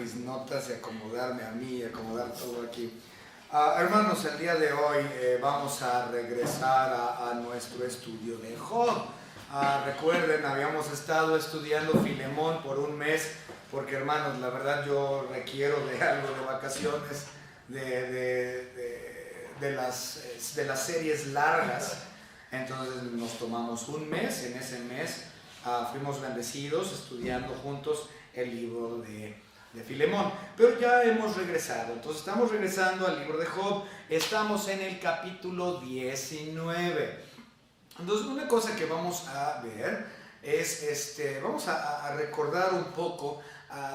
mis notas y acomodarme a mí, acomodar todo aquí. Hermanos, el día de hoy vamos a regresar a nuestro estudio de Job. Recuerden, habíamos estado estudiando Filemón por un mes, porque hermanos, la verdad yo requiero de algo de vacaciones, de las series largas. Entonces nos tomamos un mes, en ese mes fuimos bendecidos estudiando juntos el libro de Filemón, pero ya hemos regresado. Entonces estamos regresando al libro de Job, estamos en el capítulo 19. Entonces una cosa que vamos a ver es, vamos a recordar un poco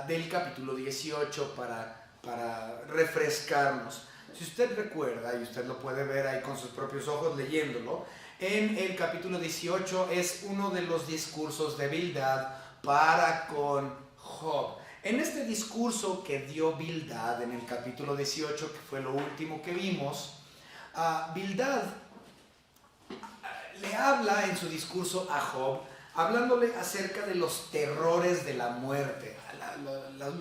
del capítulo 18 para refrescarnos. Si usted recuerda, y usted lo puede ver ahí con sus propios ojos leyéndolo, en el capítulo 18 es uno de los discursos de Bildad para con Job. En este discurso que dio Bildad en el capítulo 18, que fue lo último que vimos, Bildad le habla en su discurso a Job, hablándole acerca de los terrores de la muerte,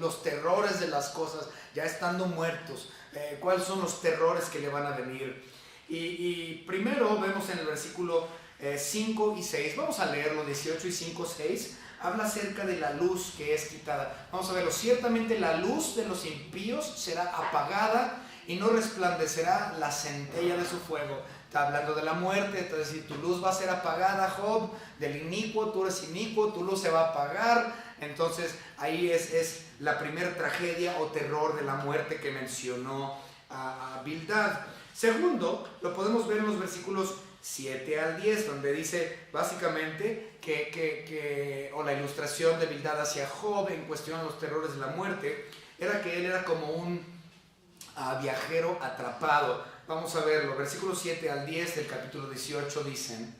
los terrores de las cosas ya estando muertos, cuáles son los terrores que le van a venir. Y primero vemos en el versículo 5 y 6, vamos a leerlo, 18 y 5, 6, habla acerca de la luz que es quitada. Vamos a verlo. Ciertamente la luz de los impíos será apagada y no resplandecerá la centella de su fuego. Está hablando de la muerte, entonces si tu luz va a ser apagada, Job, del inicuo, tú eres inicuo, tu luz se va a apagar. Entonces ahí es la primera tragedia o terror de la muerte que mencionó a Bildad. Segundo, lo podemos ver en los versículos 7 al 10, donde dice básicamente o la ilustración de Bildad hacia Job en cuestión a los terrores de la muerte, era que él era como un viajero atrapado. Vamos a verlo, versículos 7 al 10 del capítulo 18 dicen: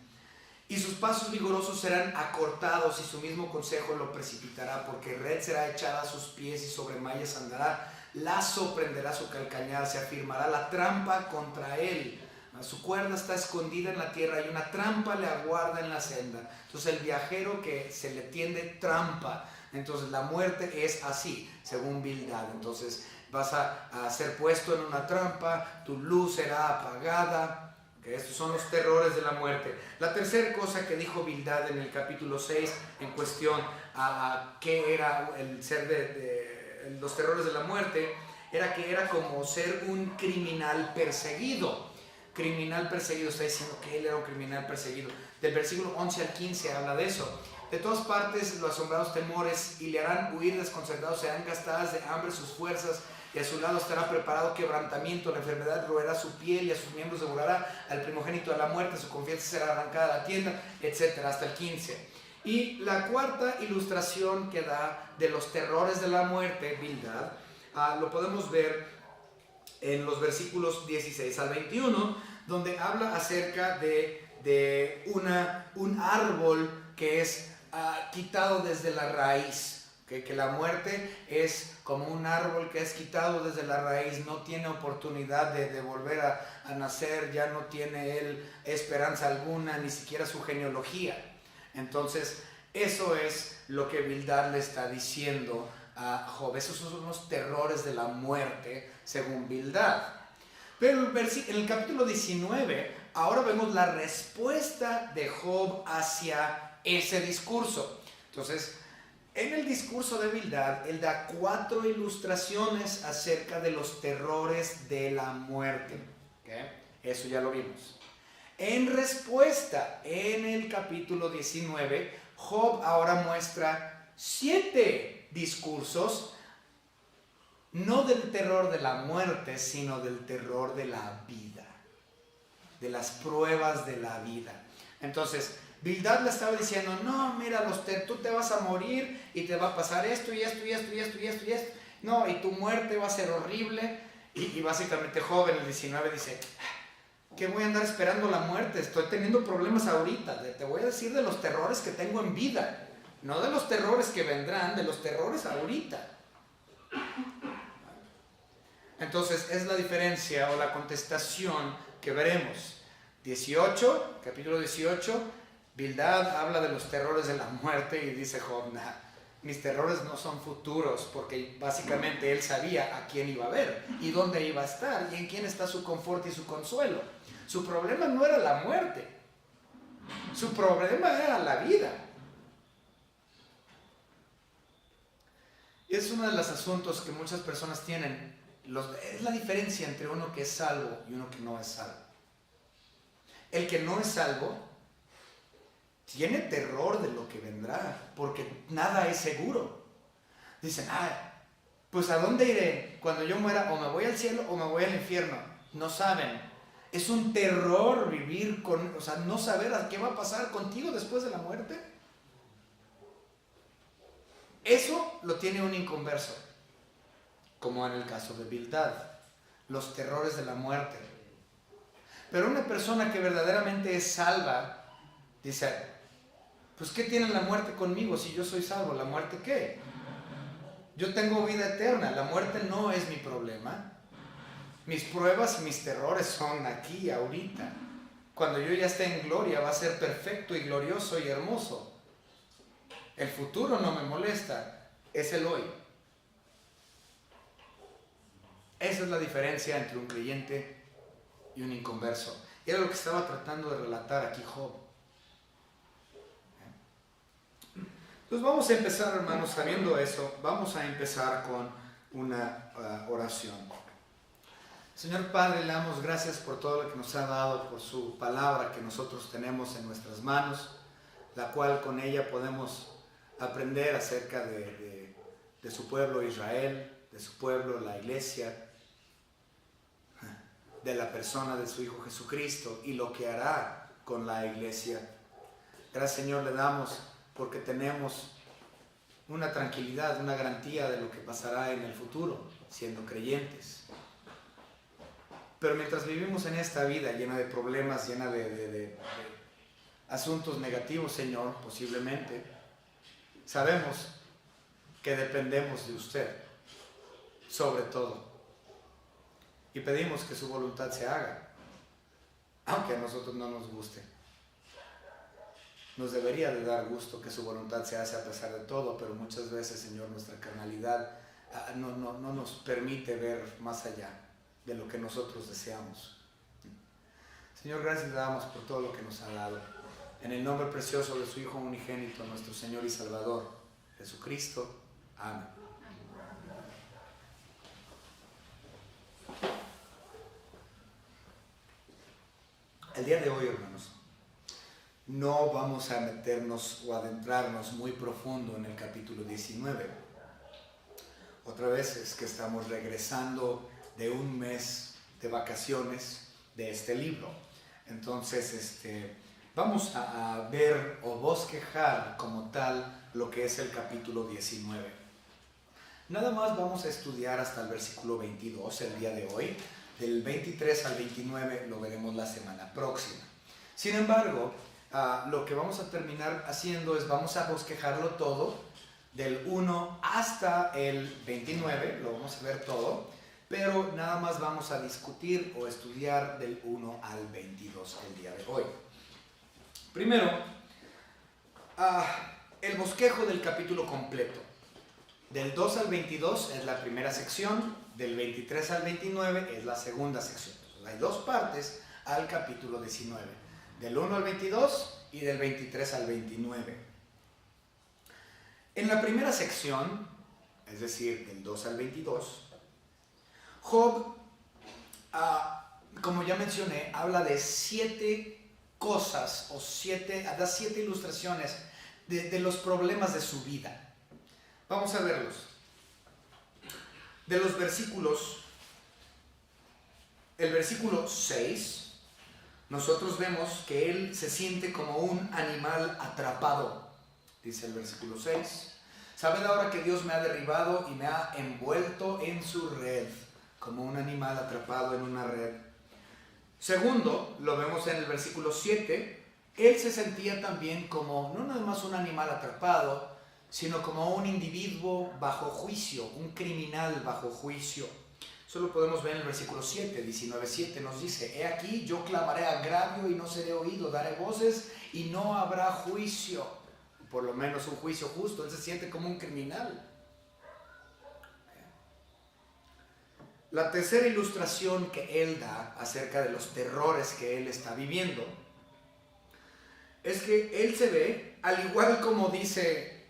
y sus pasos vigorosos serán acortados y su mismo consejo lo precipitará, porque red será echada a sus pies y sobre mallas andará, lazo prenderá su calcañar, se afirmará la trampa contra él. Su cuerda está escondida en la tierra y una trampa le aguarda en la senda. Entonces el viajero que se le tiende trampa, entonces la muerte es así, según Bildad. Entonces vas a ser puesto en una trampa, tu luz será apagada. Estos son los terrores de la muerte. La tercera cosa que dijo Bildad en el capítulo 6 en cuestión a qué era el ser de los terrores de la muerte, era que era como ser un criminal perseguido. Criminal perseguido, está diciendo que él era un criminal perseguido. Del versículo 11 al 15 habla de eso. De todas partes los asombrados temores y le harán huir desconcertados, serán gastadas de hambre sus fuerzas, y a su lado estará preparado quebrantamiento, la enfermedad roerá su piel y a sus miembros devorará, al primogénito de la muerte su confianza será arrancada de la tienda, etc. hasta el 15. Y la cuarta ilustración que da de los terrores de la muerte, Bildad, lo podemos ver en los versículos 16 al 21, donde habla acerca de un árbol que es quitado desde la raíz. Que la muerte es como un árbol que es quitado desde la raíz, no tiene oportunidad de volver a nacer, ya no tiene él esperanza alguna, ni siquiera su genealogía. Entonces eso es lo que Bildad le está diciendo a Job. Esos son los terrores de la muerte según Bildad. Pero en el capítulo 19 ahora vemos la respuesta de Job hacia ese discurso. Entonces en el discurso de Bildad, él da 4 ilustraciones acerca de los terrores de la muerte. ¿Okay? Eso ya lo vimos. En respuesta, en el capítulo 19, Job ahora muestra 7 discursos, no del terror de la muerte, sino del terror de la vida, de las pruebas de la vida. Entonces, Bildad le estaba diciendo, no, mira, tú te vas a morir y te va a pasar esto y esto y esto y esto y esto y esto. No, y tu muerte va a ser horrible. Y básicamente Job en el 19 dice, ¿qué voy a andar esperando la muerte? Estoy teniendo problemas ahorita. Te voy a decir de los terrores que tengo en vida. No de los terrores que vendrán, de los terrores ahorita. Entonces es la diferencia o la contestación que veremos. 18, capítulo 18, Bildad habla de los terrores de la muerte y dice Job, mis terrores no son futuros, porque básicamente él sabía a quién iba a ver y dónde iba a estar y en quién está su confort y su consuelo. Su problema no era la muerte, su problema era la vida. Es uno de los asuntos que muchas personas tienen, es la diferencia entre uno que es salvo y uno que no es salvo. El que no es salvo tiene terror de lo que vendrá, porque nada es seguro. Dicen, pues ¿a dónde iré cuando yo muera? O me voy al cielo o me voy al infierno. No saben. Es un terror vivir con, no saber a qué va a pasar contigo después de la muerte. Eso lo tiene un inconverso, como en el caso de Bildad, los terrores de la muerte. Pero una persona que verdaderamente es salva, dice, pues ¿qué tiene la muerte conmigo si yo soy salvo? ¿La muerte qué? Yo tengo vida eterna, la muerte no es mi problema. Mis pruebas y mis terrores son aquí, ahorita. Cuando yo ya esté en gloria va a ser perfecto y glorioso y hermoso. El futuro no me molesta, es el hoy. Esa es la diferencia entre un creyente y un inconverso. Y era lo que estaba tratando de relatar aquí Job. Entonces vamos a empezar, hermanos, sabiendo eso, vamos a empezar con una oración. Señor Padre, le damos gracias por todo lo que nos ha dado, por su palabra que nosotros tenemos en nuestras manos, la cual con ella podemos aprender acerca de su pueblo Israel, de su pueblo, la iglesia, de la persona de su Hijo Jesucristo y lo que hará con la iglesia. Gracias, Señor, le damos porque tenemos una tranquilidad, una garantía de lo que pasará en el futuro, siendo creyentes. Pero mientras vivimos en esta vida llena de problemas, llena de asuntos negativos, Señor, posiblemente, sabemos que dependemos de usted, sobre todo. Y pedimos que su voluntad se haga, aunque a nosotros no nos guste. Nos debería de dar gusto que su voluntad se hace a pesar de todo, pero muchas veces, Señor, nuestra carnalidad no nos permite ver más allá de lo que nosotros deseamos. Señor, gracias le damos por todo lo que nos ha dado. En el nombre precioso de su Hijo unigénito, nuestro Señor y Salvador, Jesucristo. Amén. El día de hoy, hermanos, no vamos a meternos o adentrarnos muy profundo en el capítulo 19. Otra vez es que estamos regresando de un mes de vacaciones de este libro. Entonces, vamos a ver o bosquejar como tal lo que es el capítulo 19. Nada más vamos a estudiar hasta el versículo 22 el día de hoy. Del 23 al 29 lo veremos la semana próxima. Sin embargo, lo que vamos a terminar haciendo es vamos a bosquejarlo todo, del 1 hasta el 29, lo vamos a ver todo, pero nada más vamos a discutir o estudiar del 1 al 22 el día de hoy. Primero, el bosquejo del capítulo completo. Del 2 al 22 es la primera sección, del 23 al 29 es la segunda sección. Entonces, hay dos partes al capítulo 19, del 1 al 22 y del 23 al 29. En la primera sección, es decir, del 2 al 22, Job, como ya mencioné, habla de 7 cosas o da 7 ilustraciones de los problemas de su vida. Vamos a verlos. De los versículos, el versículo 6, nosotros vemos que él se siente como un animal atrapado. Dice el versículo 6. Sabed ahora que Dios me ha derribado y me ha envuelto en su red, como un animal atrapado en una red. Segundo, lo vemos en el versículo 7. Él se sentía también como, no nada más un animal atrapado, sino como un individuo bajo juicio, un criminal bajo juicio. Eso lo podemos ver en el versículo 7, 19:7 nos dice: He aquí, yo clamaré agravio y no seré oído, daré voces y no habrá juicio. por lo menos un juicio justo. Él se siente como un criminal. La tercera ilustración que él da acerca de los terrores que él está viviendo es que él se ve, al igual como dice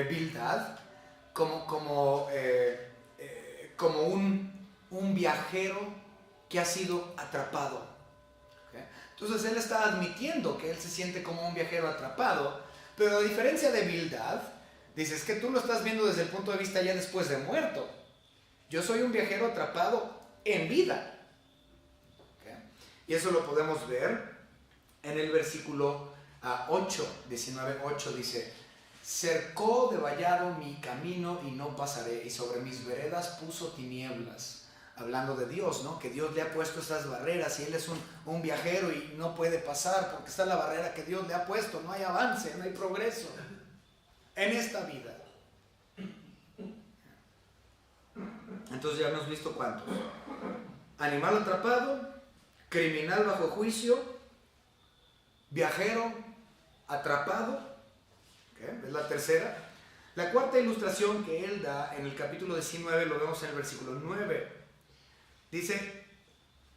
Bildad, como un viajero que ha sido atrapado. ¿Okay? Entonces él está admitiendo que él se siente como un viajero atrapado, pero a diferencia de Bildad, dice, es que tú lo estás viendo desde el punto de vista ya después de muerto. Yo soy un viajero atrapado en vida. ¿Okay? Y eso lo podemos ver en el versículo 19:8 dice, cercó de vallado mi camino y no pasaré, y sobre mis veredas puso tinieblas. Hablando de Dios, ¿no? Que Dios le ha puesto estas barreras y él es un viajero y no puede pasar porque está la barrera que Dios le ha puesto. No hay avance, no hay progreso en esta vida. Entonces ya hemos visto cuántos. Animal atrapado, criminal bajo juicio, viajero atrapado. ¿Okay? Es la tercera. La cuarta ilustración que él da en el capítulo 19 lo vemos en el versículo 9. Dice,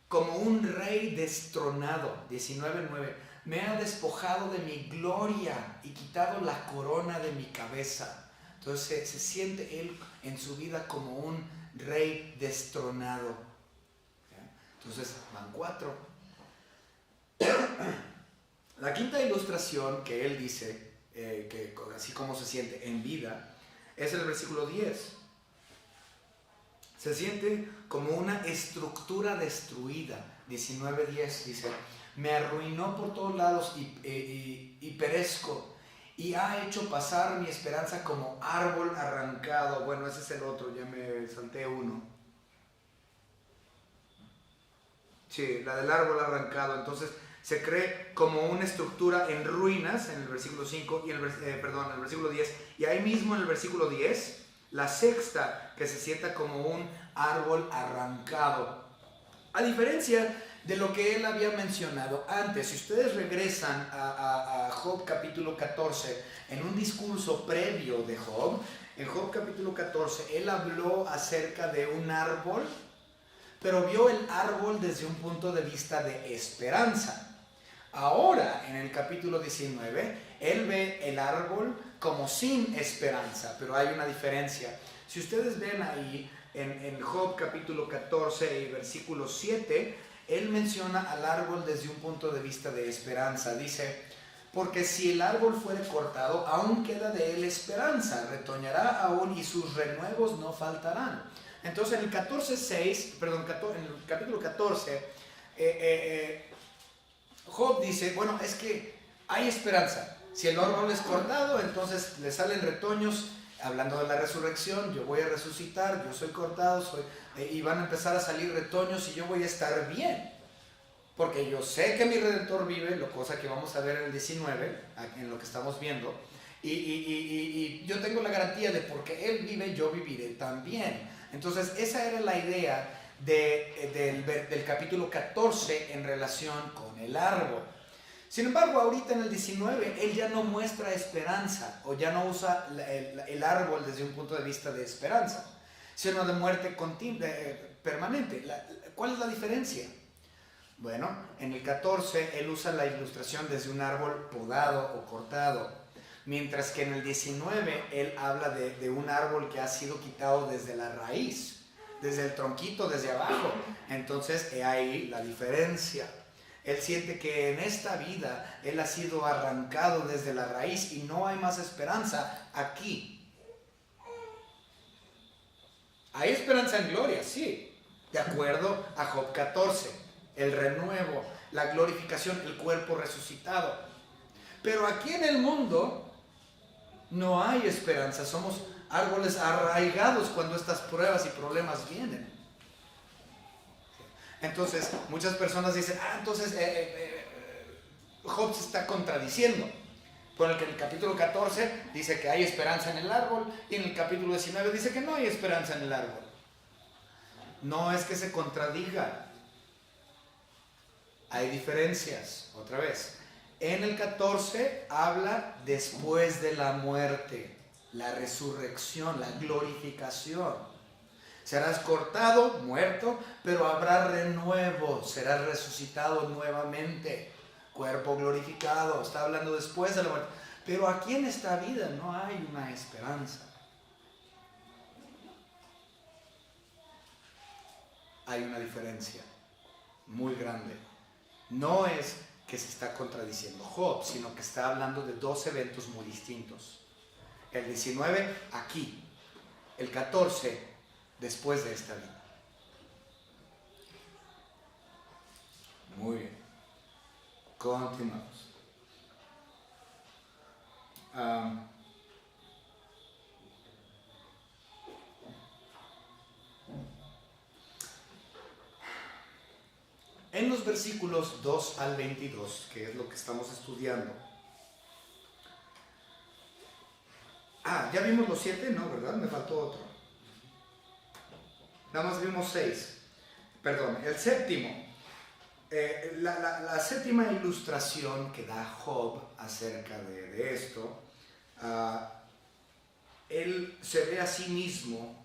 como un rey destronado, 19:9, me ha despojado de mi gloria y quitado la corona de mi cabeza. Entonces se siente él en su vida como un rey destronado. Entonces van 4. La quinta ilustración que él dice, que así como se siente en vida, es el versículo 10. Se siente como una estructura destruida. 19:10 dice, me arruinó por todos lados y perezco, y ha hecho pasar mi esperanza como árbol arrancado. Bueno, ese es el otro, ya me salté uno. Sí, la del árbol arrancado. Entonces se cree como una estructura en ruinas en el versículo 5 y en el versículo 10. Y ahí mismo en el versículo 10, la sexta, que se sienta como un árbol arrancado. A diferencia de lo que él había mencionado antes, si ustedes regresan a Job capítulo 14, en un discurso previo de Job, en Job capítulo 14, él habló acerca de un árbol, pero vio el árbol desde un punto de vista de esperanza. Ahora, en el capítulo 19, él ve el árbol como sin esperanza, pero hay una diferencia. Si ustedes ven ahí, en Job capítulo 14 y versículo 7, él menciona al árbol desde un punto de vista de esperanza. Dice, porque si el árbol fuere cortado, aún queda de él esperanza, retoñará aún y sus renuevos no faltarán. Entonces en el en el capítulo 14, Job dice, bueno, es que hay esperanza. Si el árbol es cortado, entonces le salen retoños. Hablando de la resurrección, yo voy a resucitar, yo soy cortado, y van a empezar a salir retoños y yo voy a estar bien. Porque yo sé que mi Redentor vive, cosa que vamos a ver en el 19, en lo que estamos viendo, y yo tengo la garantía de porque Él vive, yo viviré también. Entonces esa era la idea del capítulo 14 en relación con el árbol. Sin embargo, ahorita en el 19, él ya no muestra esperanza, o ya no usa el árbol desde un punto de vista de esperanza, sino de muerte permanente. ¿Cuál es la diferencia? Bueno, en el 14, él usa la ilustración desde un árbol podado o cortado, mientras que en el 19, él habla de un árbol que ha sido quitado desde la raíz, desde el tronquito, desde abajo. Entonces, he ahí la diferencia. Él siente que en esta vida él ha sido arrancado desde la raíz y no hay más esperanza aquí. Hay esperanza en gloria, sí, de acuerdo a Job 14, el renuevo, la glorificación, el cuerpo resucitado. Pero aquí en el mundo no hay esperanza, somos árboles arraigados cuando estas pruebas y problemas vienen. Entonces, muchas personas dicen, entonces Job se está contradiciendo. Porque en el capítulo 14 dice que hay esperanza en el árbol y en el capítulo 19 dice que no hay esperanza en el árbol. No es que se contradiga. Hay diferencias, otra vez. En el 14 habla después de la muerte, la resurrección, la glorificación. Serás cortado, muerto, pero habrá renuevo, serás resucitado nuevamente, cuerpo glorificado. Está hablando después de la muerte. Pero aquí en esta vida no hay una esperanza. Hay una diferencia muy grande. No es que se está contradiciendo Job, sino que está hablando de dos eventos muy distintos. El 19 aquí, el 14 después de esta vida. Muy bien. Continuamos. En los versículos 2 al 22, que es lo que estamos estudiando. Ya vimos los 7, ¿no? ¿Verdad? Me faltó otro. Nada más vimos 6. Perdón, el séptimo. La séptima ilustración que da Job acerca de esto, él se ve a sí mismo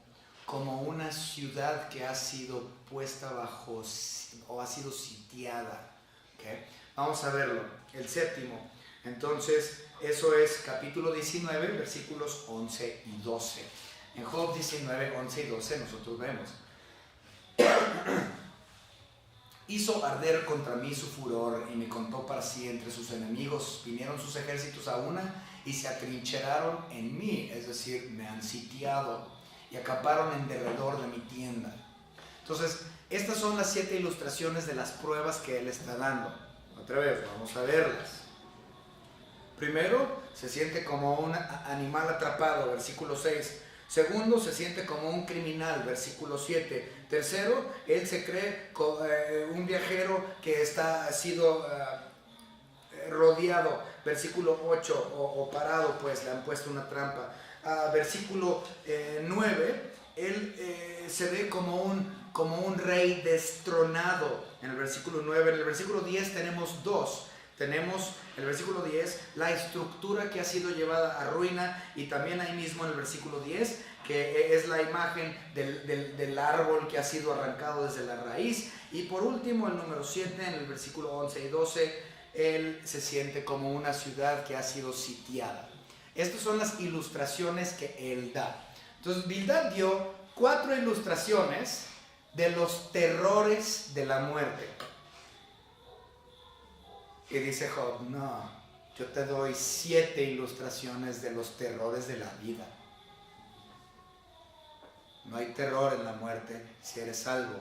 como una ciudad que ha sido puesta bajo o ha sido sitiada. ¿Okay? Vamos a verlo, el séptimo. Entonces, eso es capítulo 19, versículos 11 y 12. En Job 19, 11 y 12 nosotros vemos: hizo arder contra mí su furor y me contó para sí entre sus enemigos. Vinieron sus ejércitos a una y se atrincheraron en mí, es decir, me han sitiado y acamparon en derredor de mi tienda. Entonces, estas son las 7 ilustraciones de las pruebas que él está dando. Otra vez, vamos a verlas. Primero, se siente como un animal atrapado, versículo 6. Segundo, se siente como un criminal, versículo 7. Tercero, él se cree un viajero que ha sido rodeado, versículo 8, o parado, pues le han puesto una trampa. Versículo 9, él se ve como un rey destronado, en el versículo 9. En el versículo 10 tenemos dos. Tenemos en el versículo 10 la estructura que ha sido llevada a ruina, y también ahí mismo en el versículo 10 que es la imagen del árbol que ha sido arrancado desde la raíz. Y por último, el número 7, en el versículo 11 y 12, él se siente como una ciudad que ha sido sitiada. Estas son las ilustraciones que él da. Entonces, Bildad dio 4 ilustraciones de los terrores de la muerte. Y dice Job: no, yo te doy 7 ilustraciones de los terrores de la vida. No hay terror en la muerte si eres salvo.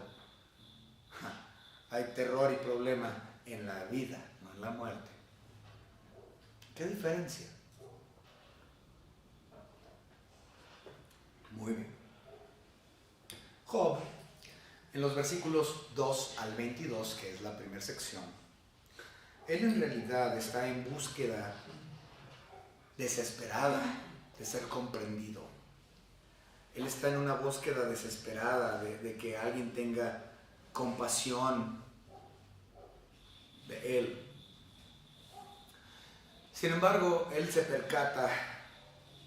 Hay terror y problema en la vida, no en la muerte. ¿Qué diferencia? Muy bien. Job, en los versículos 2 al 22, que es la primera sección, él en realidad está en búsqueda desesperada de ser comprendido. Él está en una búsqueda desesperada de que alguien tenga compasión de él. Sin embargo, él se percata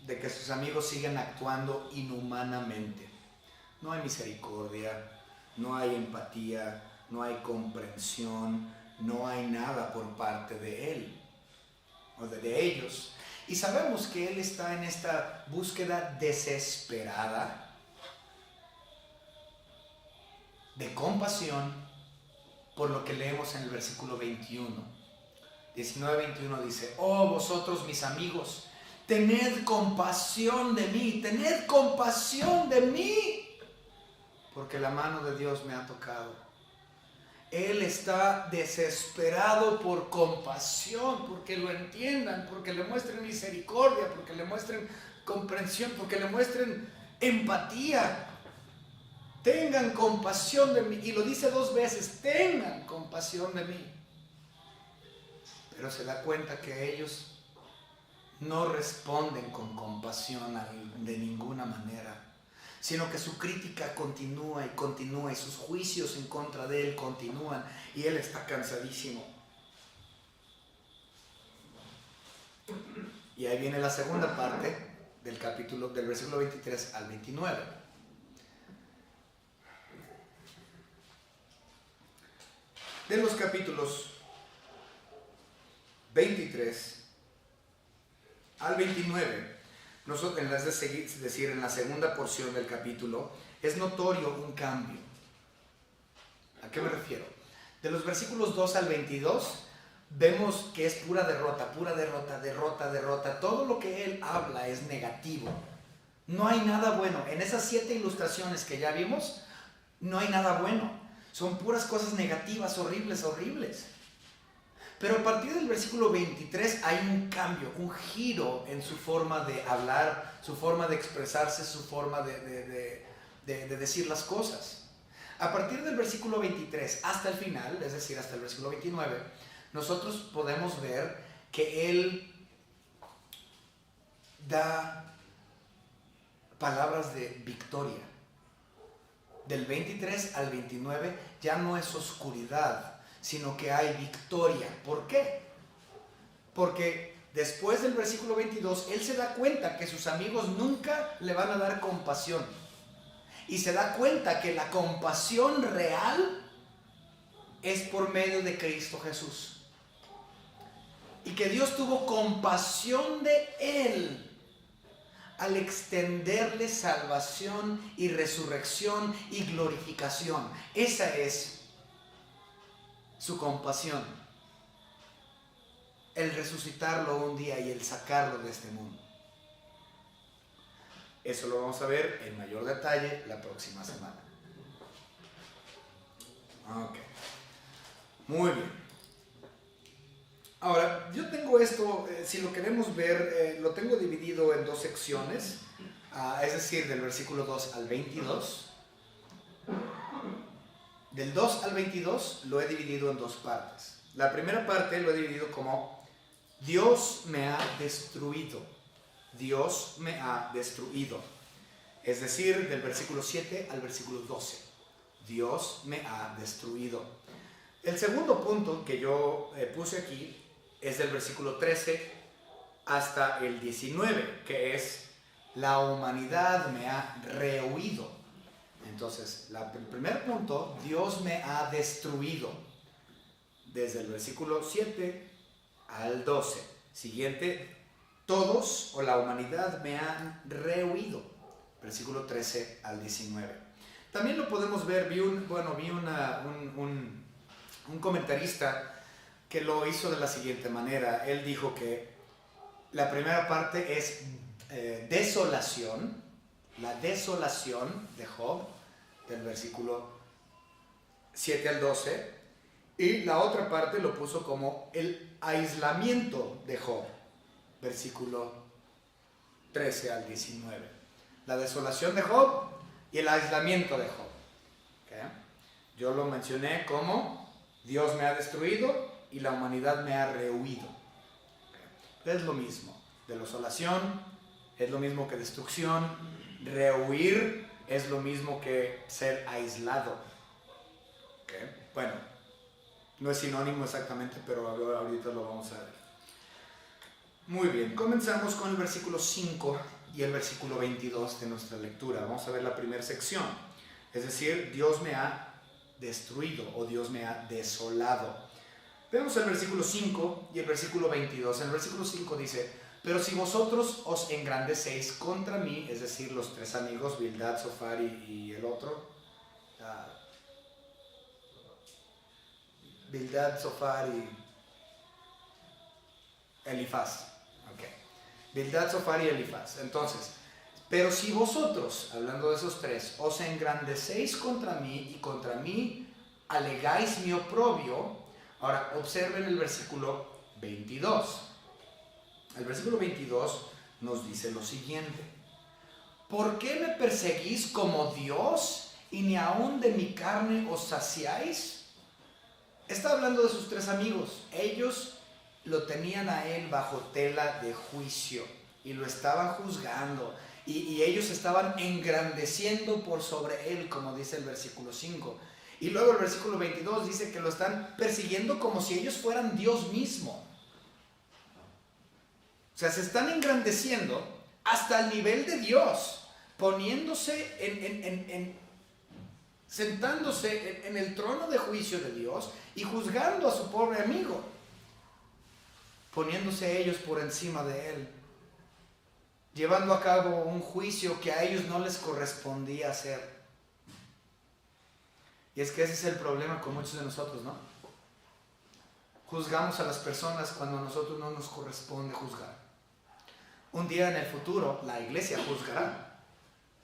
de que sus amigos siguen actuando inhumanamente. No hay misericordia, no hay empatía, no hay comprensión, no hay nada por parte de él o de ellos. Y sabemos que él está en esta búsqueda desesperada de compasión, por lo que leemos en el versículo 21. 19-21 dice: oh, vosotros mis amigos, tened compasión de mí, porque la mano de Dios me ha tocado. Él está desesperado por compasión, porque lo entiendan, porque le muestren misericordia, porque le muestren comprensión, porque le muestren empatía. Tengan compasión de mí. Y lo dice 2 veces: tengan compasión de mí. Pero se da cuenta que ellos no responden con compasión de ninguna manera, sino que su crítica continúa y continúa, y sus juicios en contra de él continúan, y él está cansadísimo. Y ahí viene la segunda parte del capítulo, del versículo 23 al 29. De los capítulos 23 al 29, nosotros, es decir, en la segunda porción del capítulo, es notorio un cambio. ¿A qué me refiero? De los versículos 2 al 22, vemos que es pura derrota, derrota, derrota. Todo lo que él habla es negativo. No hay nada bueno. En esas 7 ilustraciones que ya vimos, no hay nada bueno. Son puras cosas negativas, horribles, horribles. Pero a partir del versículo 23 hay un cambio, un giro en su forma de hablar, su forma de expresarse, su forma de decir las cosas. A partir del versículo 23 hasta el final, es decir, hasta el versículo 29, nosotros podemos ver que él da palabras de victoria. Del 23 al 29 ya no es oscuridad, sino que hay victoria. ¿Por qué? Porque después del versículo 22, él se da cuenta que sus amigos nunca le van a dar compasión. Y se da cuenta que la compasión real es por medio de Cristo Jesús. Y que Dios tuvo compasión de él al extenderle salvación y resurrección y glorificación. Esa es su compasión. El resucitarlo un día y el sacarlo de este mundo. Eso lo vamos a ver en mayor detalle la próxima semana. Ok. Muy bien. Ahora, yo tengo esto, si lo queremos ver, lo tengo dividido en 2 secciones, es decir, del versículo 2 al 22. Del 2 al 22 lo he dividido en 2 partes. La primera parte lo he dividido como Dios me ha destruido. Dios me ha destruido. Es decir, del versículo 7 al versículo 12. Dios me ha destruido. El segundo punto que yo puse aquí es del versículo 13 hasta el 19, que es la humanidad me ha rehuido. Entonces, el primer punto, Dios me ha destruido. Desde el versículo 7 al 12. Siguiente, todos o la humanidad me han rehuido. Versículo 13 al 19. También lo podemos ver, vi un comentarista que lo hizo de la siguiente manera. Él dijo que la primera parte es desolación, la desolación de Job, del versículo 7 al 12, y la otra parte lo puso como el aislamiento de Job, versículo 13 al 19. La desolación de Job y el aislamiento de Job. ¿Okay? Yo lo mencioné como Dios me ha destruido y la humanidad me ha rehuido. ¿Okay? Es lo mismo. Desolación es lo mismo que destrucción. Rehuir es lo mismo que ser aislado. ¿Okay? Bueno, no es sinónimo exactamente, pero ahorita lo vamos a ver. Muy bien, comenzamos con el versículo 5 y el versículo 22 de nuestra lectura. Vamos a ver la primera sección. Es decir, Dios me ha destruido o Dios me ha desolado. Veamos el versículo 5 y el versículo 22. En el versículo 5 dice: pero si vosotros os engrandecéis contra mí, es decir, los 3 amigos, Bildad, Zofar y el otro, Bildad, Zofar y Elifaz. Okay. Bildad, Zofar y Elifaz. Entonces, pero si vosotros, hablando de esos 3, os engrandecéis contra mí y contra mí alegáis mi oprobio. Ahora, observen el versículo 22. El versículo 22 nos dice lo siguiente: ¿por qué me perseguís como Dios y ni aun de mi carne os saciáis? Está hablando de sus 3 amigos. Ellos lo tenían a él bajo tela de juicio y lo estaban juzgando y ellos estaban engrandeciendo por sobre él, como dice el versículo 5. Y luego el versículo 22 dice que lo están persiguiendo como si ellos fueran Dios mismo. O sea, se están engrandeciendo hasta el nivel de Dios, poniéndose sentándose en el trono de juicio de Dios y juzgando a su pobre amigo, poniéndose ellos por encima de él, llevando a cabo un juicio que a ellos no les correspondía hacer. Y es que ese es el problema con muchos de nosotros, ¿no? Juzgamos a las personas cuando a nosotros no nos corresponde juzgar. Un día en el futuro la iglesia juzgará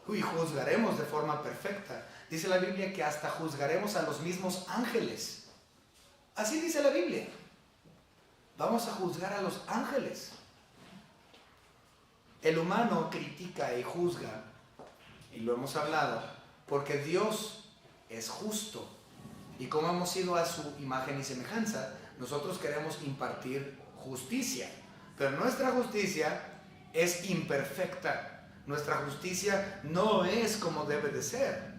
y juzgaremos de forma perfecta. Dice la Biblia que hasta juzgaremos a los mismos ángeles. Así dice la Biblia. Vamos a juzgar a los ángeles. El humano critica y juzga, y lo hemos hablado, porque Dios es justo. Y como hemos sido a su imagen y semejanza, nosotros queremos impartir justicia. Pero nuestra justicia es imperfecta. Nuestra justicia no es como debe de ser.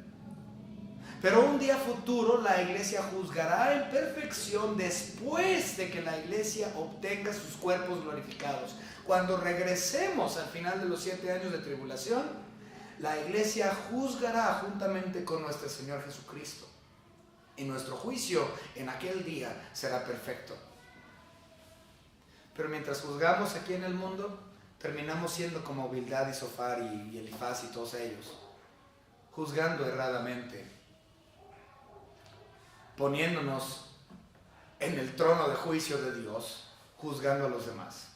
Pero un día futuro la iglesia juzgará en perfección después de que la iglesia obtenga sus cuerpos glorificados. Cuando regresemos al final de los 7 años de tribulación, la iglesia juzgará juntamente con nuestro Señor Jesucristo. Y nuestro juicio en aquel día será perfecto. Pero mientras juzgamos aquí en el mundo, terminamos siendo como Bildad y Zofar y Elifaz y todos ellos, juzgando erradamente, poniéndonos en el trono de juicio de Dios, juzgando a los demás.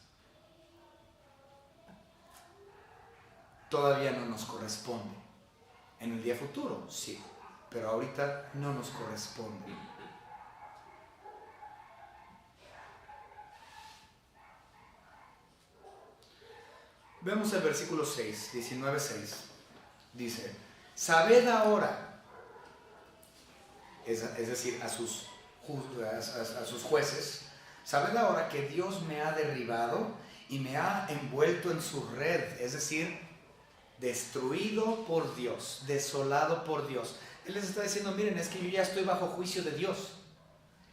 Todavía no nos corresponde. En el día futuro, sí, pero ahorita no nos corresponde. Vemos el versículo 6, 19:6. Dice: sabed ahora, es decir, a sus jueces, sabed ahora que Dios me ha derribado y me ha envuelto en su red, es decir, destruido por Dios, desolado por Dios. Él les está diciendo: miren, es que yo ya estoy bajo juicio de Dios.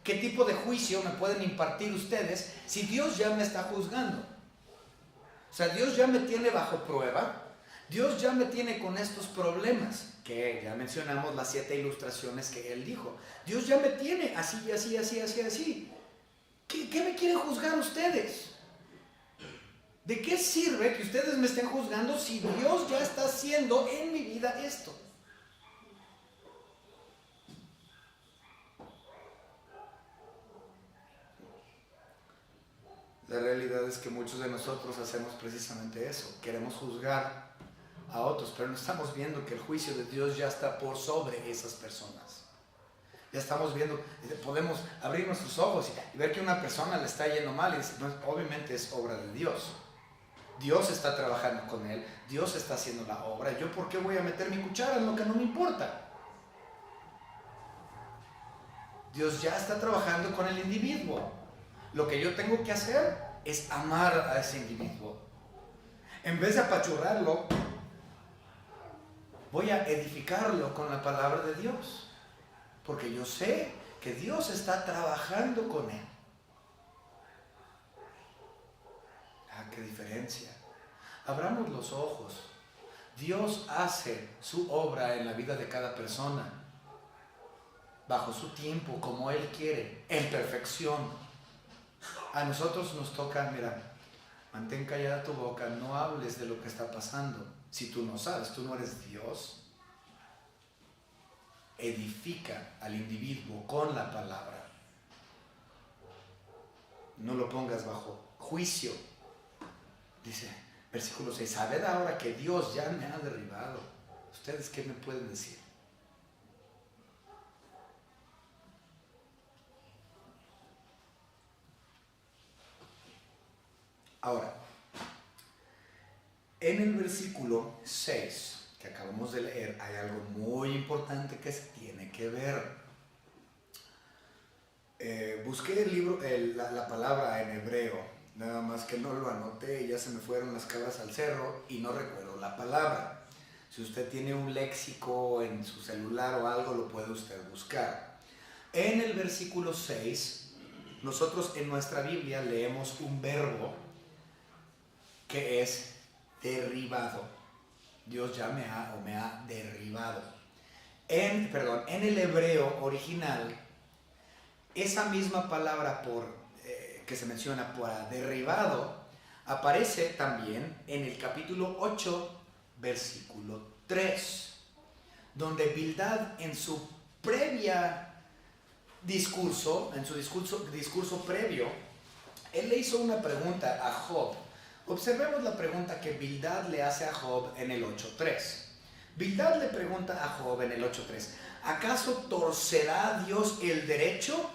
¿Qué tipo de juicio me pueden impartir ustedes si Dios ya me está juzgando? O sea, Dios ya me tiene bajo prueba. Dios ya me tiene con estos problemas, que ya mencionamos las 7 ilustraciones que Él dijo. Dios ya me tiene así, así, así, así, así. ¿Qué me quieren juzgar ustedes? ¿De qué sirve que ustedes me estén juzgando si Dios ya está haciendo en mi vida esto? La realidad es que muchos de nosotros hacemos precisamente eso. Queremos juzgar a otros, pero no estamos viendo que el juicio de Dios ya está por sobre esas personas. Ya estamos viendo, podemos abrir nuestros ojos y ver que una persona le está yendo mal y decir, no, obviamente es obra de Dios. Dios está trabajando con él, Dios está haciendo la obra. ¿Yo por qué voy a meter mi cuchara en lo que no me importa? Dios ya está trabajando con el individuo. Lo que yo tengo que hacer es amar a ese individuo. En vez de apachurrarlo, voy a edificarlo con la palabra de Dios. Porque yo sé que Dios está trabajando con él. Ah, qué diferencia. Abramos los ojos. Dios hace su obra en la vida de cada persona, bajo su tiempo, como Él quiere, en perfección. A nosotros nos toca, mira, mantén callada tu boca, no hables de lo que está pasando. Si tú no sabes, tú no eres Dios. Edifica al individuo con la palabra. No lo pongas bajo juicio. Dice, versículo 6, sabed ahora que Dios ya me ha derribado. ¿Ustedes qué me pueden decir? Ahora, en el versículo 6 que acabamos de leer, hay algo muy importante que se tiene que ver. Busqué el libro, la palabra en hebreo, nada más que no lo anoté y ya se me fueron las cabras al cerro y no recuerdo la palabra. Si usted tiene un léxico en su celular o algo, lo puede usted buscar. En el versículo 6, nosotros en nuestra Biblia leemos un verbo que es derribado. Dios ya me ha derribado. En el hebreo original, esa misma palabra que se menciona para derribado, aparece también en el capítulo 8, versículo 3, donde Bildad en su discurso previo, él le hizo una pregunta a Job. Observemos la pregunta que Bildad le hace a Job en el 8.3. Bildad le pregunta a Job en el 8.3, ¿acaso torcerá Dios el derecho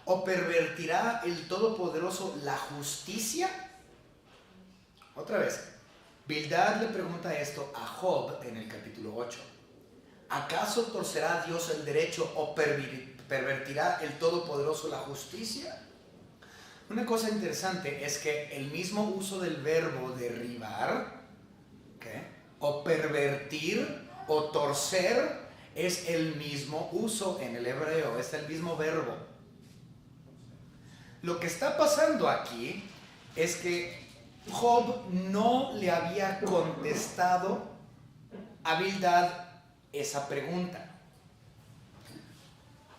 o pervertirá el Todopoderoso la justicia? Otra vez, Bildad le pregunta esto a Job en el capítulo 8. ¿Acaso torcerá Dios el derecho o pervertirá el Todopoderoso la justicia? Una cosa interesante es que el mismo uso del verbo derribar, o pervertir o torcer, es el mismo uso en el hebreo, es el mismo verbo. Lo que está pasando aquí es que Job no le había contestado a Bildad esa pregunta.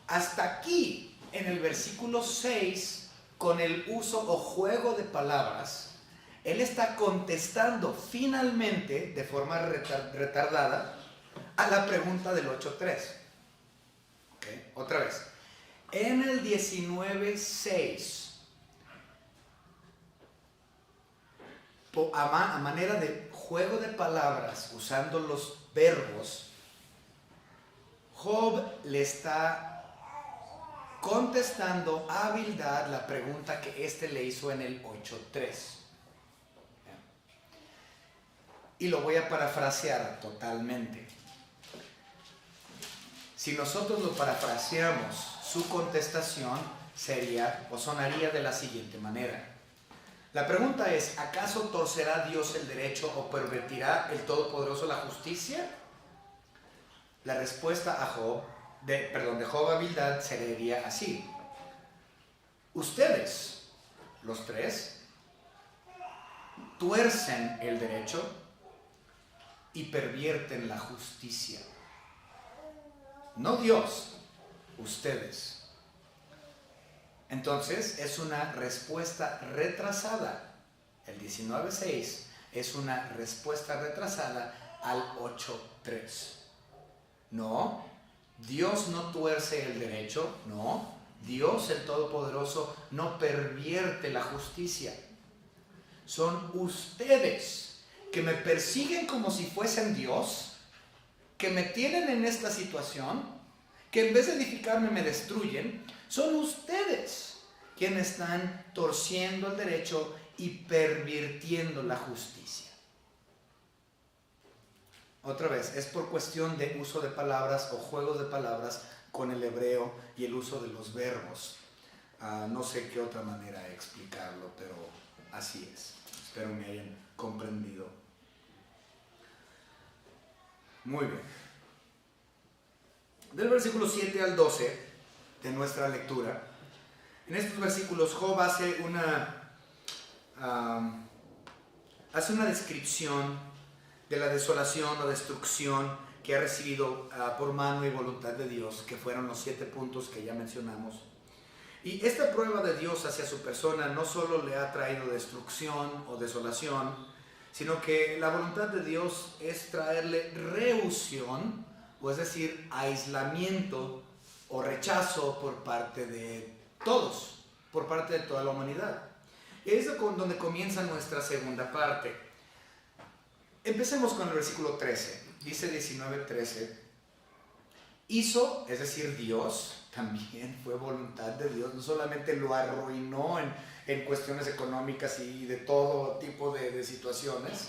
Hasta aquí, en el versículo 6, con el uso o juego de palabras, él está contestando finalmente, de forma retardada, a la pregunta del 8.3. Otra vez. En el 19.6, a manera de juego de palabras, usando los verbos, Job le está contestando a Bildad la pregunta que éste le hizo en el 8.3. Y lo voy a parafrasear totalmente. Si nosotros lo parafraseamos, su contestación sería o sonaría de la siguiente manera. La pregunta es, ¿acaso torcerá Dios el derecho o pervertirá el Todopoderoso la justicia? La respuesta de Job a Bildad se leería así. Ustedes, los tres, tuercen el derecho y pervierten la justicia. No Dios, ustedes. Entonces es una respuesta retrasada. El 19.6 es una respuesta retrasada al 8.3. No, Dios no tuerce el derecho, no. Dios el Todopoderoso no pervierte la justicia. Son ustedes que me persiguen como si fuesen Dios, que me tienen en esta situación, que en vez de edificarme me destruyen. Son ustedes quienes están torciendo el derecho y pervirtiendo la justicia. Otra vez, es por cuestión de uso de palabras o juegos de palabras con el hebreo y el uso de los verbos. No sé qué otra manera de explicarlo, pero así es. Espero me hayan comprendido. Muy bien. Del versículo 7 al 12 de nuestra lectura, en estos versículos Job hace una descripción de la desolación o destrucción que ha recibido por mano y voluntad de Dios, que fueron los 7 puntos que ya mencionamos. Y esta prueba de Dios hacia su persona no solo le ha traído destrucción o desolación, sino que la voluntad de Dios es traerle rehúsión, o es decir, aislamiento o rechazo por parte de todos, por parte de toda la humanidad. Y es donde comienza nuestra segunda parte. Empecemos con el versículo 13. Dice 19:13. Hizo, es decir, Dios, también fue voluntad de Dios, no solamente lo arruinó en cuestiones económicas y de todo tipo de situaciones,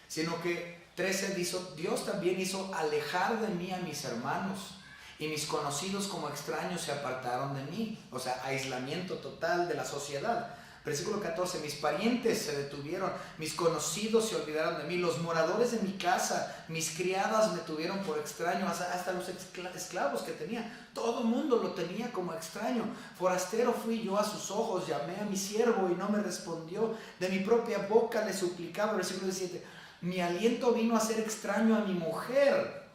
sino que 13 dijo, Dios también hizo alejar de mí a mis hermanos, y mis conocidos como extraños se apartaron de mí. O sea, aislamiento total de la sociedad. Versículo 14, mis parientes se detuvieron, mis conocidos se olvidaron de mí, los moradores de mi casa, mis criadas me tuvieron por extraño, hasta los esclavos que tenía, todo el mundo lo tenía como extraño. Forastero fui yo a sus ojos, llamé a mi siervo y no me respondió, de mi propia boca le suplicaba. Versículo 17, mi aliento vino a ser extraño a mi mujer,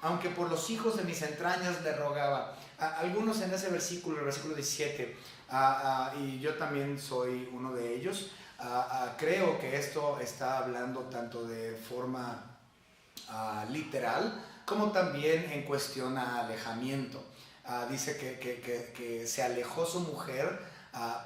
aunque por los hijos de mis entrañas le rogaba. Algunos en ese versículo, el versículo 17, y yo también soy uno de ellos, creo que esto está hablando tanto de forma literal como también en cuestión a alejamiento. Dice que se alejó su mujer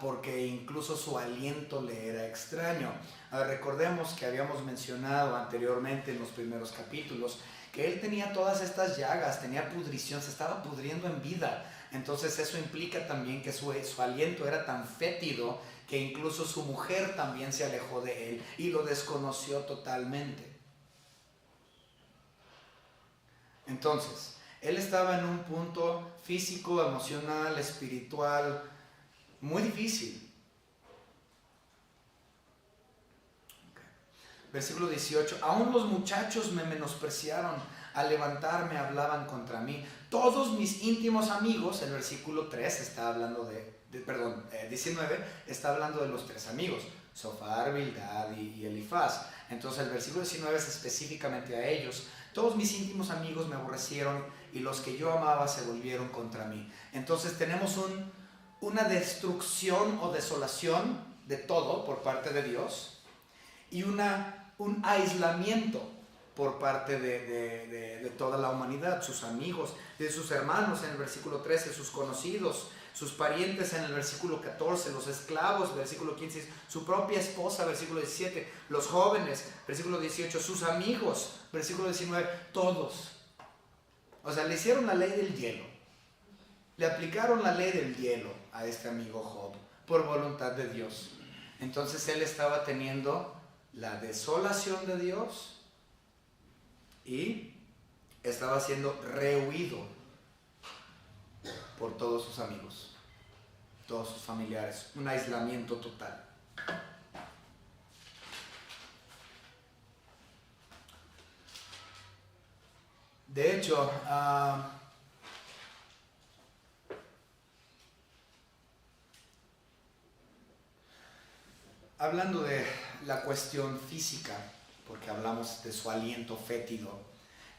porque incluso su aliento le era extraño. Recordemos que habíamos mencionado anteriormente en los primeros capítulos que él tenía todas estas llagas, tenía pudrición, se estaba pudriendo en vida. Entonces eso implica también que su aliento era tan fétido que incluso su mujer también se alejó de él y lo desconoció totalmente. Entonces, él estaba en un punto físico, emocional, espiritual, muy difícil. Versículo 18, aún los muchachos me menospreciaron, al levantarme hablaban contra mí. Todos mis íntimos amigos, el versículo 3 está hablando 19 está hablando de los tres amigos, Sofar, Bildad y Elifaz. Entonces el versículo 19 es específicamente a ellos. Todos mis íntimos amigos me aborrecieron y los que yo amaba se volvieron contra mí. Entonces tenemos una destrucción o desolación de todo por parte de Dios y un aislamiento por parte de toda la humanidad, sus amigos, de sus hermanos en el versículo 13, sus conocidos, sus parientes en el versículo 14, los esclavos, versículo 15, su propia esposa, versículo 17, los jóvenes, versículo 18, sus amigos, versículo 19, todos. O sea, le hicieron la ley del hielo, le aplicaron la ley del hielo a este amigo Job por voluntad de Dios. Entonces él estaba teniendo la desolación de Dios y estaba siendo rehuido por todos sus amigos, todos sus familiares, un aislamiento total. De hecho, hablando de la cuestión física, porque hablamos de su aliento fétido,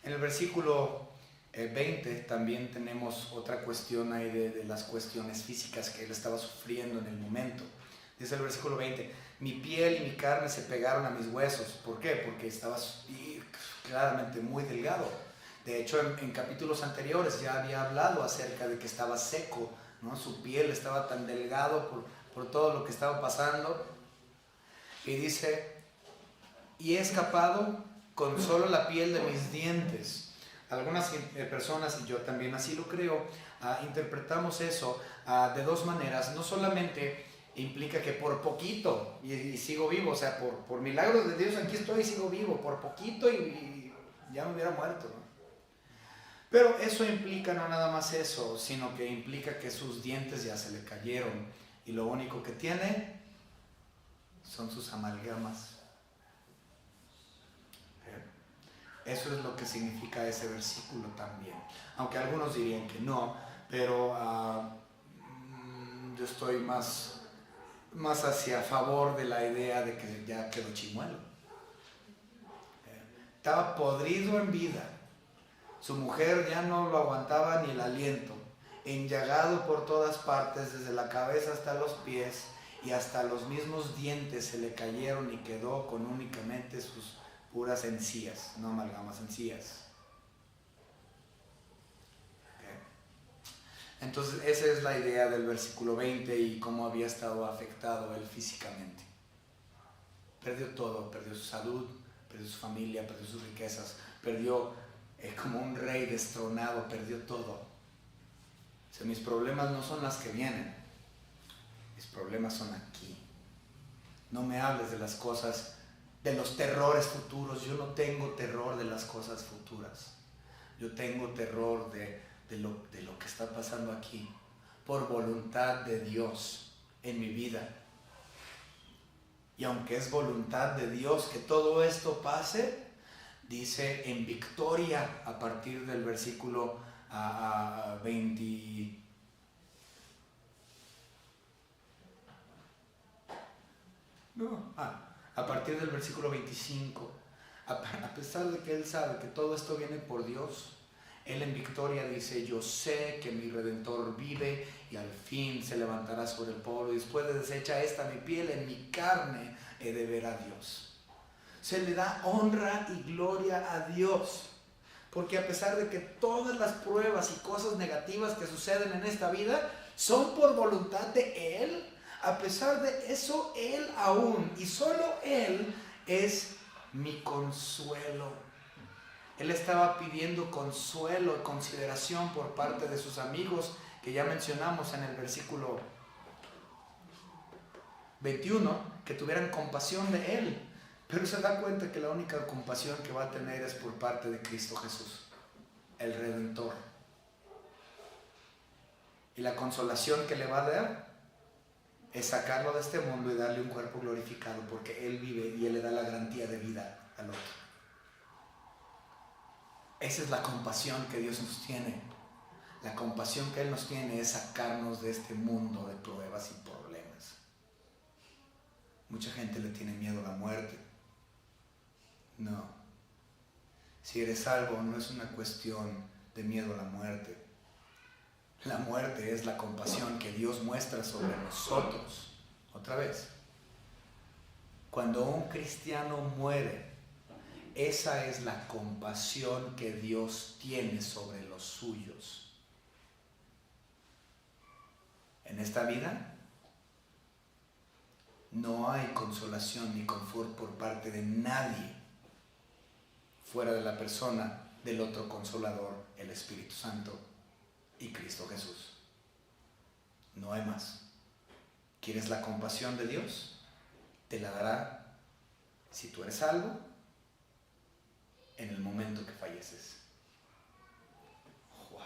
en el versículo 20 también tenemos otra cuestión ahí de las cuestiones físicas que él estaba sufriendo en el momento. Dice el versículo 20, mi piel y mi carne se pegaron a mis huesos. ¿Por qué? Porque estaba claramente muy delgado. De hecho, en capítulos anteriores ya había hablado acerca de que estaba seco, ¿no? Su piel estaba tan delgado por todo lo que estaba pasando. Y dice, y he escapado con solo la piel de mis dientes. Algunas personas, y yo también así lo creo, interpretamos eso de dos maneras. No solamente implica que por poquito y sigo vivo, o sea, por milagros de Dios aquí estoy y sigo vivo, por poquito y ya me hubiera muerto, ¿no? Pero eso implica no nada más eso, sino que implica que sus dientes ya se le cayeron y lo único que tiene son sus amalgamas. Eso es lo que significa ese versículo también. Aunque algunos dirían que no, pero yo estoy más hacia favor de la idea de que ya quedó chimuelo. Estaba podrido en vida. Su mujer ya no lo aguantaba ni el aliento. Enllagado por todas partes, desde la cabeza hasta los pies, y hasta los mismos dientes se le cayeron y quedó con únicamente sus puras encías, no amalgamas, encías. Okay. Entonces esa es la idea del versículo 20 y cómo había estado afectado él físicamente. Perdió todo, perdió su salud, perdió su familia, perdió sus riquezas, perdió como un rey destronado, perdió todo. O sea, mis problemas no son las que vienen, mis problemas son aquí. No me hables de las cosas, de los terrores futuros. Yo no tengo terror de las cosas futuras. Yo tengo terror de lo que está pasando aquí, por voluntad de Dios en mi vida. Y aunque es voluntad de Dios que todo esto pase, dice en victoria a partir del versículo 20. A partir del versículo 25. A pesar de que él sabe que todo esto viene por Dios, él en victoria dice: yo sé que mi Redentor vive y al fin se levantará sobre el polvo, y después de deshecha esta mi piel, en mi carne he de ver a Dios. Se le da honra y gloria a Dios, porque a pesar de que todas las pruebas y cosas negativas que suceden en esta vida son por voluntad de Él, a pesar de eso, Él aún y solo Él es mi consuelo. Él estaba pidiendo consuelo y consideración por parte de sus amigos, que ya mencionamos en el versículo 21, que tuvieran compasión de Él. Pero se da cuenta que la única compasión que va a tener es por parte de Cristo Jesús, el Redentor. Y la consolación que le va a dar es sacarlo de este mundo y darle un cuerpo glorificado, porque Él vive y Él le da la garantía de vida al otro. Esa es la compasión que Dios nos tiene. La compasión que Él nos tiene es sacarnos de este mundo de pruebas y problemas. Mucha gente le tiene miedo a la muerte. No. Si eres salvo, no es una cuestión de miedo a la muerte. La muerte es la compasión que Dios muestra sobre nosotros. Otra vez. Cuando un cristiano muere, esa es la compasión que Dios tiene sobre los suyos. En esta vida no hay consolación ni confort por parte de nadie fuera de la persona del otro Consolador, el Espíritu Santo y Cristo Jesús. No hay más. ¿Quieres la compasión de Dios? Te la dará si tú eres salvo en el momento que falleces. Wow.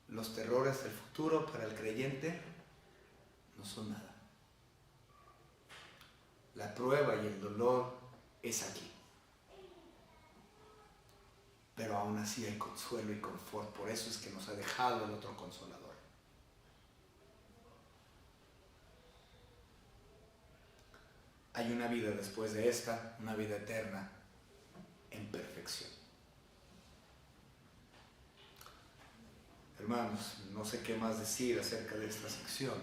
Los terrores del futuro para el creyente no son nada. La prueba y el dolor es aquí. Pero aún así hay consuelo y confort. Por eso es que nos ha dejado el otro Consolador. Hay una vida después de esta, una vida eterna en perfección. Hermanos, no sé qué más decir acerca de esta sección.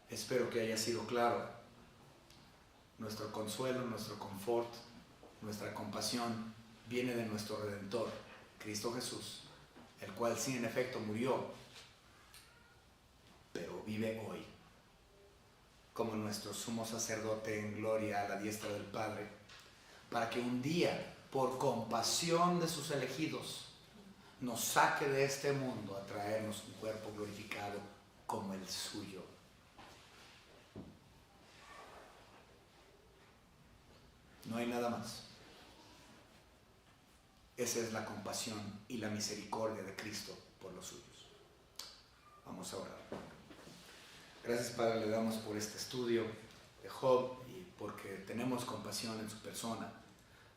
Espero que haya sido claro. Nuestro consuelo, nuestro confort, nuestra compasión viene de nuestro Redentor, Cristo Jesús, el cual sí en efecto murió, pero vive hoy como nuestro sumo sacerdote en gloria a la diestra del Padre, para que un día, por compasión de sus elegidos, nos saque de este mundo a traernos un cuerpo glorificado como el suyo. No hay nada más. Esa es la compasión y la misericordia de Cristo por los suyos. Vamos a orar. Gracias, Padre, le damos por este estudio de Job y porque tenemos compasión en su persona.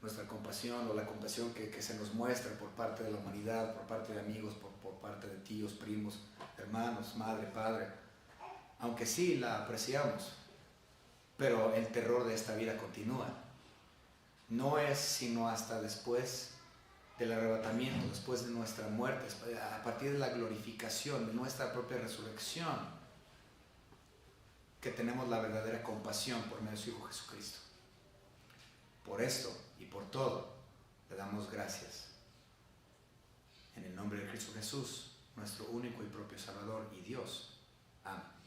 Nuestra compasión o la compasión que se nos muestra por parte de la humanidad, por parte de amigos, por parte de tíos, primos, hermanos, madre, padre. Aunque sí la apreciamos, pero el terror de esta vida continúa. No es sino hasta después del arrebatamiento, después de nuestra muerte, a partir de la glorificación, de nuestra propia resurrección, que tenemos la verdadera compasión por medio de su Hijo Jesucristo. Por esto y por todo, le damos gracias. En el nombre de Cristo Jesús, nuestro único y propio Salvador y Dios. Amén.